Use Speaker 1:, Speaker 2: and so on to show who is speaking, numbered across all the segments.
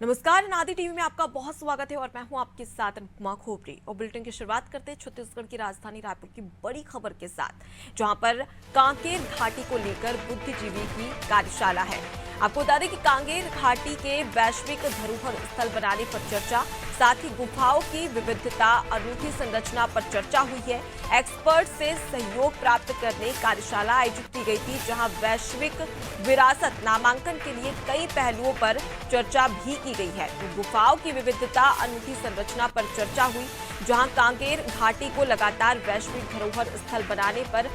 Speaker 1: नमस्कार, नादी टीवी में आपका बहुत स्वागत है और मैं हूं आपके साथ अनुपमा खोपरी। और बुलेटिन की शुरुआत करते हैं छत्तीसगढ़ की राजधानी रायपुर की बड़ी खबर के साथ, जहां पर कांकेर घाटी को लेकर बुद्धिजीवी की कार्यशाला है। आपको बता दें कि कांकेर घाटी के वैश्विक धरोहर स्थल बनाने पर चर्चा, साथ ही गुफाओं की विविधता, अनूठी संरचना पर चर्चा हुई है। एक्सपर्ट से सहयोग प्राप्त करने कार्यशाला आयोजित की गई थी, जहां वैश्विक विरासत नामांकन के लिए कई पहलुओं पर चर्चा भी की गई है। तो गुफाओं की विविधता, अनूठी संरचना पर चर्चा हुई, जहां कांकेर घाटी को लगातार वैश्विक धरोहर स्थल बनाने पर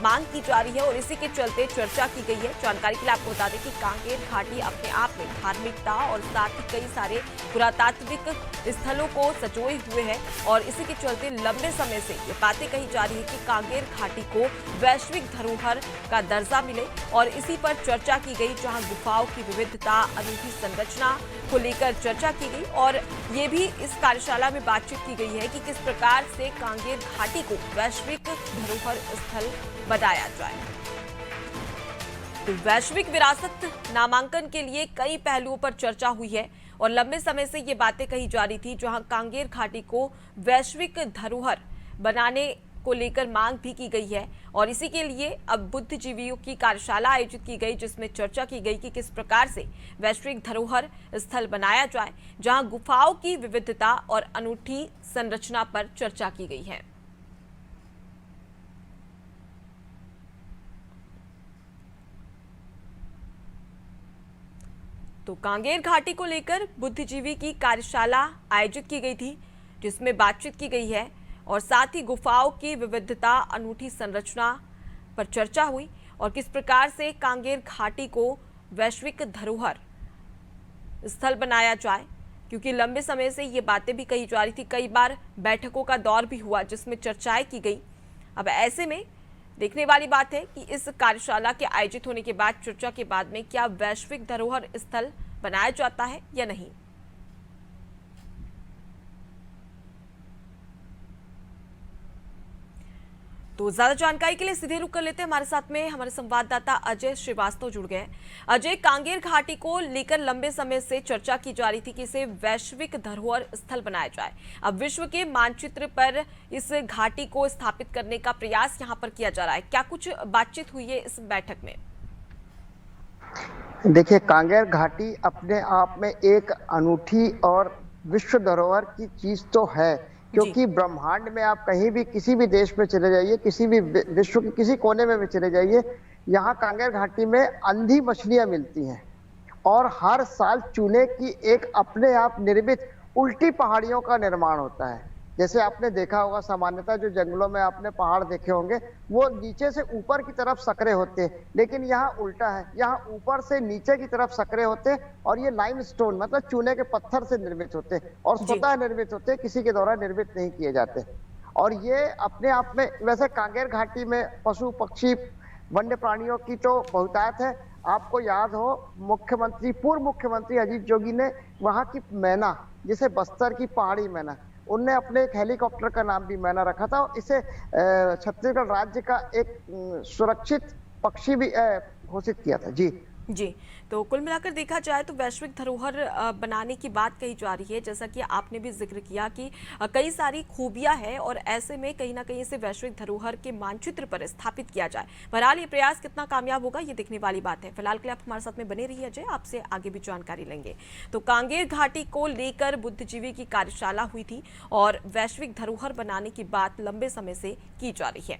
Speaker 1: मांग की जा रही है और इसी के चलते चर्चा की गई है। जानकारी के लिए आपको बता दें कि कांकेर घाटी अपने आप में धार्मिकता और साथ ही कई सारे पुरातात्विक स्थलों को सजोए हुए है और इसी के चलते लंबे समय से ये बातें कही जा रही है कि कांकेर घाटी को वैश्विक धरोहर का दर्जा मिले और इसी पर चर्चा की गई, जहां गुफाओं की विविधता, अनूठी संरचना को लेकर चर्चा की गई और ये भी इस कार्यशाला में बातचीत की गई है कि किस प्रकार से कांकेर घाटी को वैश्विक धरोहर स्थल बनाया जाए। तो वैश्विक विरासत नामांकन के लिए कई पहलुओं पर चर्चा हुई है और लंबे समय से ये बातें कही जा रही थी, जहां कांकेर घाटी को वैश्विक धरोहर बनाने को लेकर मांग भी की गई है और इसी के लिए अब बुद्धिजीवियों की कार्यशाला आयोजित की गई, जिसमें चर्चा की गई कि किस प्रकार से वैश्विक धरोहर स्थल बनाया जाए, जहां गुफाओं की विविधता और अनूठी संरचना पर चर्चा की गई है। तो कांकेर घाटी को लेकर बुद्धिजीवी की कार्यशाला आयोजित की गई थी, जिसमें बातचीत की गई है और साथ ही गुफाओं की विविधता, अनूठी संरचना पर चर्चा हुई और किस प्रकार से कांकेर घाटी को वैश्विक धरोहर स्थल बनाया जाए, क्योंकि लंबे समय से ये बातें भी कही जा रही थी। कई बार बैठकों का दौर भी हुआ जिसमें चर्चाएं की गई। अब ऐसे में देखने वाली बात है कि इस कार्यशाला के आयोजित होने के बाद, चर्चा के बाद में क्या वैश्विक धरोहर स्थल बनाया जाता है या नहीं। तो ज्यादा जानकारी के लिए सीधे रुक कर लेते हैं, हमारे साथ में हमारे संवाददाता अजय श्रीवास्तव जुड़ गए। अजय, कांकेर घाटी को लेकर लंबे समय से चर्चा की जा रही थी कि इसे वैश्विक धरोहर स्थल बनाया जाए। अब विश्व के मानचित्र पर इस घाटी को स्थापित करने का प्रयास यहां पर किया जा रहा है। क्या कुछ बातचीत हुई है इस बैठक में?
Speaker 2: देखिए, कांकेर घाटी अपने आप में एक अनूठी और विश्व धरोहर की चीज तो है, क्योंकि ब्रह्मांड में आप कहीं भी किसी भी देश में चले जाइए, किसी भी विश्व के किसी कोने में भी चले जाइए, यहाँ कांकेर घाटी में अंधी मछलियां मिलती हैं और हर साल चूने की एक अपने आप निर्मित उल्टी पहाड़ियों का निर्माण होता है। जैसे आपने देखा होगा, सामान्यतः जो जंगलों में आपने पहाड़ देखे होंगे वो नीचे से ऊपर की तरफ सकरे होते हैं, लेकिन यहाँ उल्टा है, यहाँ ऊपर से नीचे की तरफ सकरे होते हैं और ये लाइमस्टोन मतलब चूने के पत्थर से निर्मित होते हैं और स्वतः निर्मित होते हैं, किसी के द्वारा निर्मित नहीं किए जाते। और ये अपने आप में, वैसे कांकेर घाटी में पशु पक्षी वन्य प्राणियों की तो बहुतायत है। आपको याद हो, पूर्व मुख्यमंत्री अजीत जोगी ने वहां की मैना, जिसे बस्तर की पहाड़ी मैना, उनने अपने एक हेलीकॉप्टर का नाम भी मैना रखा था और इसे छत्तीसगढ़ राज्य का एक सुरक्षित पक्षी भी घोषित किया था। जी,
Speaker 1: तो कुल मिलाकर देखा जाए तो वैश्विक धरोहर बनाने की बात कही जा रही है, जैसा कि आपने भी जिक्र किया कि कई सारी खूबियां हैं और ऐसे में कहीं ना कहीं इसे वैश्विक धरोहर के मानचित्र पर स्थापित किया जाए। बहरहाल ये प्रयास कितना कामयाब होगा ये देखने वाली बात है। फिलहाल के लिए आप हमारे साथ में बने रहिए अजय, आपसे आगे भी जानकारी लेंगे। तो कांकेर घाटी को लेकर बुद्धिजीवी की कार्यशाला हुई थी और वैश्विक धरोहर बनाने की बात लंबे समय से की जा रही है।